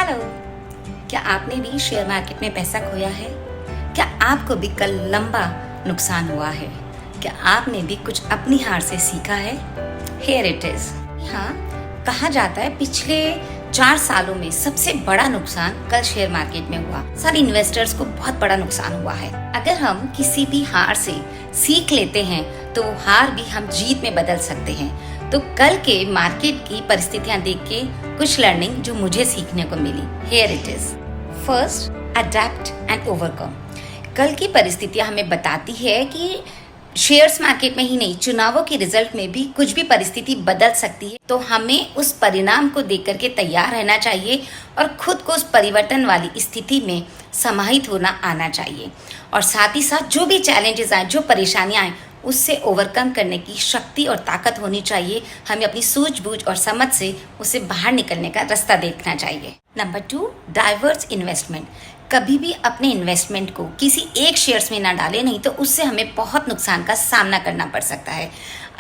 Hello, क्या आपने भी शेयर मार्केट में पैसा खोया है? क्या आपको भी कल लंबा नुकसान हुआ है? क्या आपने भी कुछ अपनी हार से सीखा है? Here it is। हाँ, कहा जाता है पिछले 4 सालों में सबसे बड़ा नुकसान कल शेयर मार्केट में हुआ। सारे इन्वेस्टर्स को बहुत बड़ा नुकसान हुआ है। अगर हम किसी भी हार से सीख लेते हैं तो वो हार भी हम जीत में बदल सकते हैं। तो कल के मार्केट की परिस्थितियां देख के कुछ लर्निंग जो मुझे सीखने को मिली। Here it is। First, adapt and overcome. कल की परिस्थितियां हमें बताती है कि शेयर्स मार्केट में ही नहीं, चुनावों के रिजल्ट में भी कुछ भी परिस्थिति बदल सकती है। तो हमें उस परिणाम को देख करके तैयार रहना चाहिए और खुद को उस परिवर्तन वाली स्थिति में समाहित होना आना चाहिए। और साथ ही साथ जो भी चैलेंजेस आए, जो परेशानियां आए, उससे ओवरकम करने की शक्ति और ताकत होनी चाहिए। हमें अपनी सूझबूझ और समझ से उससे बाहर निकलने का रास्ता देखना चाहिए। Number 2, diverse investment. कभी भी अपने इन्वेस्टमेंट को किसी एक शेयर्स में ना डालें, नहीं तो उससे हमें बहुत नुकसान का सामना करना पड़ सकता है।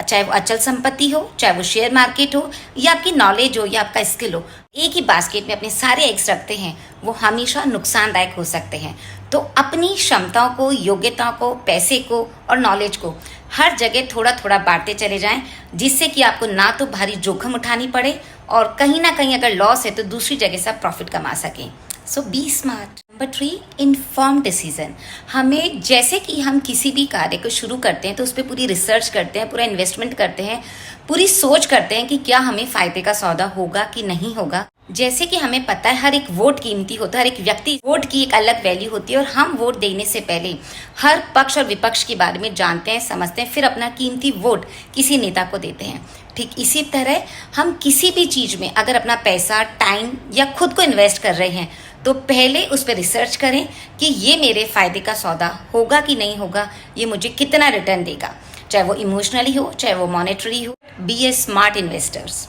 चाहे वो अचल संपत्ति हो, चाहे वो शेयर मार्केट हो, या आपकी नॉलेज हो, या आपका स्किल हो, एक ही बास्केट में अपने सारे एग्स रखते हैं, वो हमेशा नुकसानदायक हो सकते हैं। तो अपनी क्षमताओं को, योग्यताओं को, पैसे को और नॉलेज को हर जगह थोड़ा थोड़ा बांटते चले जाएं, जिससे कि आपको ना तो भारी जोखिम उठानी पड़े और कहीं ना कहीं अगर लॉस है तो दूसरी जगह से आप प्रॉफिट कमा सकें। So be smart. Number 3, inform decision. हमें जैसे कि हम किसी भी कार्य को शुरू करते हैं तो उस पर पूरी रिसर्च करते हैं, पूरा इन्वेस्टमेंट करते हैं, पूरी सोच करते हैं कि क्या हमें फायदे का सौदा होगा कि नहीं होगा। जैसे कि हमें पता है हर एक वोट कीमती होता है, हर एक व्यक्ति वोट की एक अलग वैल्यू होती है और हम वोट देने से पहले हर पक्ष और विपक्ष के बारे में जानते हैं, समझते हैं, फिर अपना कीमती वोट किसी नेता को देते हैं। ठीक इसी तरह हम किसी भी चीज़ में अगर अपना पैसा, टाइम या खुद को इन्वेस्ट कर रहे हैं तो पहले उस पर रिसर्च करें कि ये मेरे फायदे का सौदा होगा कि नहीं होगा, ये मुझे कितना रिटर्न देगा, चाहे वो इमोशनली हो, चाहे वो मॉनेटरी हो। Be a smart investors.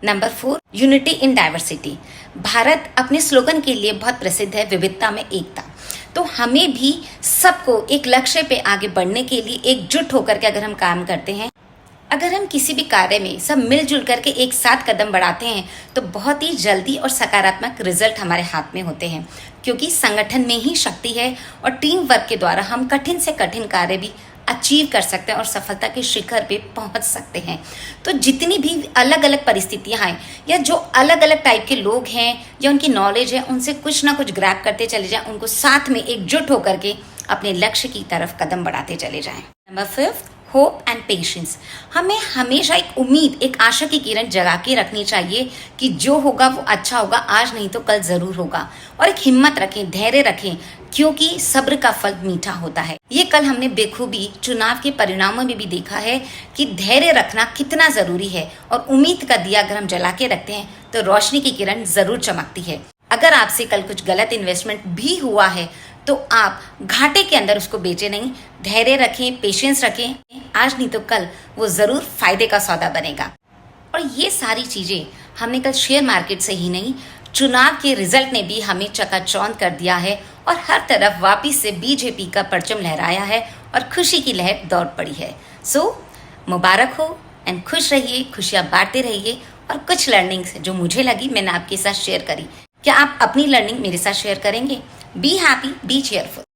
Number 4, unity in diversity. Bharat अपने स्लोगन के लिए बहुत प्रसिद्ध है, विविधता में एकता। तो हमें भी सबको एक लक्ष्य पे आगे बढ़ने के लिए एकजुट होकर के अगर हम काम करते हैं, अगर हम किसी भी कार्य में सब मिलजुल करके एक साथ कदम बढ़ाते हैं तो बहुत ही जल्दी और सकारात्मक रिजल्ट हमारे हाथ में होते हैं, क्योंकि संगठन में ही शक्ति है और टीम वर्क के द्वारा हम कठिन से कठिन कार्य भी अचीव कर सकते हैं और सफलता के शिखर पे पहुंच सकते हैं। तो जितनी भी अलग अलग परिस्थितियां हैं या जो अलग अलग टाइप के लोग हैं या उनकी नॉलेज है, उनसे कुछ ना कुछ ग्रैब करते चले जाएं, उनको साथ में एकजुट होकर के अपने लक्ष्य की तरफ कदम बढ़ाते चले जाएं। Number 5, hope and patience. हमें हमेशा एक उम्मीद, एक आशा की किरण जगा के रखनी चाहिए कि जो होगा वो अच्छा होगा, आज नहीं तो कल जरूर होगा। और एक हिम्मत रखें, धैर्य रखें, क्योंकि सब्र का फल मीठा होता है। ये कल हमने बेखूबी चुनाव के परिणामों में भी देखा है कि धैर्य रखना कितना जरूरी है और उम्मीद का दिया अगर हम जला के रखते हैं तो रोशनी की किरण जरूर चमकती है। अगर आपसे कल कुछ गलत इन्वेस्टमेंट भी हुआ है तो आप घाटे के अंदर उसको बेचे नहीं, धैर्य रखें, पेशेंस रखें, आज नहीं तो कल वो जरूर फायदे का सौदा बनेगा। और ये सारी चीजें हमने कल शेयर मार्केट से ही नहीं, चुनाव के रिजल्ट ने भी हमें चकाचौंध कर दिया है और हर तरफ वापिस से बीजेपी का परचम लहराया है और खुशी की लहर दौड़ पड़ी है। सो मुबारक हो एंड खुश रहिए, खुशियां बांटते रहिए। और कुछ लर्निंग्स जो मुझे लगी मैंने आपके साथ शेयर करी। क्या आप अपनी लर्निंग मेरे साथ शेयर करेंगे? Be happy, B cheerful.